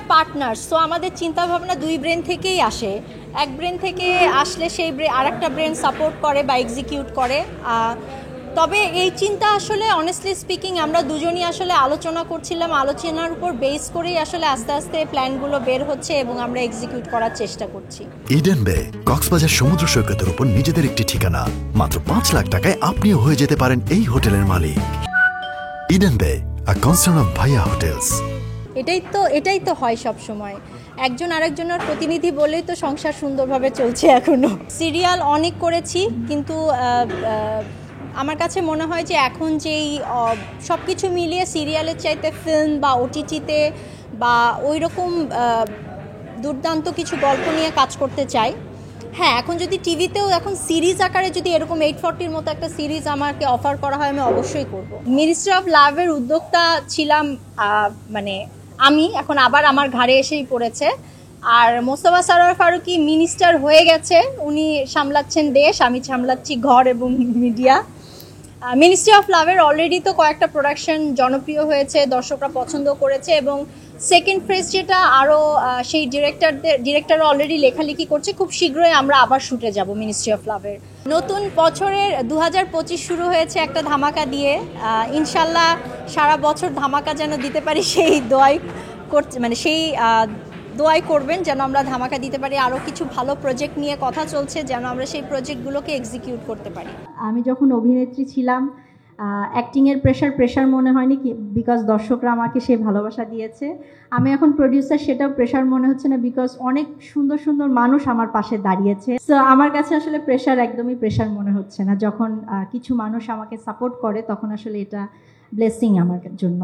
আর partner, so আমাদের চিন্তা ভাবনা দুই ব্রেন থেকেই আসে। এক ব্রেন থেকে আসলে সেই আরেকটা ব্রেন সাপোর্ট করে বা এক্সিকিউট করে। তবে এই চিন্তা আসলে অনেস্টলি স্পিকিং আমরা দুজনই আসলে আলোচনা করছিলাম, আলোচনার উপর বেস করেই আসলে আস্তে আস্তে প্ল্যানগুলো বের হচ্ছে এবং আমরা এক্সিকিউট করার চেষ্টা করছি। ইডেন বে কক্সবাজার সমুদ্র সৈকতের উপর নিজেদের একটি ঠিকানা। মাত্র 5 লাখ টাকায় আপনিও হয়ে যেতে পারেন এই হোটেলের মালিক। ইডেন বে, আ কনসার্ন অফ ভাইয়া হোটেলস। এটাই তো হয় সব সময়, একজন আরেকজনের প্রতিনিধি বলেই তো সংসার সুন্দরভাবে চলছে। এখনো সিরিয়াল অনেক করেছি, কিন্তু আমার কাছে মনে হয় যে এখন যেই সব কিছু মিলিয়ে সিরিয়ালের চাইতে ফিল্ম বা ওটিটিতে বা ওই রকম দুর্দান্ত কিছু গল্প নিয়ে কাজ করতে চাই। হ্যাঁ, এখন যদি টিভিতেও এখন সিরিজ আকারে যদি এরকম 840-র মতো একটা সিরিজ আমাকে অফার করা হয়, আমি অবশ্যই করব। মিনিস্ট্রি অফ লাভের উদ্যোক্তা ছিলাম মানে আমি, এখন আবার আমার ঘাড়ে এসেই পড়েছে। আর মোস্তফা সরোয়ার ফারুকী মিনিস্টার হয়ে গেছে, উনি সামলাচ্ছেন দেশ, আমি সামলাচ্ছি ঘর এবং মিডিয়া। মিনিস্ট্রি অফ লাভের অলরেডি তো কয়েকটা প্রোডাকশন জনপ্রিয় হয়েছে, দর্শকরা পছন্দ করেছে, এবং সেকেন্ড ফেজ যেটা আরও সেই ডিরেক্টররা অলরেডি লেখালেখি করছে। খুব শীঘ্রই আমরা আবার শুটে যাব মিনিস্ট্রি অফ লাভের। নতুন বছরের 2025 শুরু হয়েছে একটা ধামাকা দিয়ে। ইনশাল্লাহ সারা বছর ধামাকা যেন দিতে পারি সেই দোয়াই করছে, মানে সেই দোয়াই করবেন যেন আমরা ধামাকা দিতে পারি। আরও কিছু ভালো প্রজেক্ট নিয়ে কথা চলছে, যেন আমরা সেই প্রজেক্টগুলোকে এক্সিকিউট করতে পারি। আমি যখন অভিনেত্রী ছিলাম, অ্যাক্টিংয়ের প্রেশার মনে হয়নি, বিকজ দর্শকরা আমাকে সেই ভালোবাসা দিয়েছে। আমি এখন প্রডিউসার, সেটাও প্রেশার মনে হচ্ছে না, বিকজ অনেক সুন্দর সুন্দর মানুষ আমার পাশে দাঁড়িয়েছে। সো আমার কাছে আসলে একদমই প্রেশার মনে হচ্ছে না। যখন কিছু মানুষ আমাকে সাপোর্ট করে, তখন আসলে এটা ব্লেসিং আমার জন্য।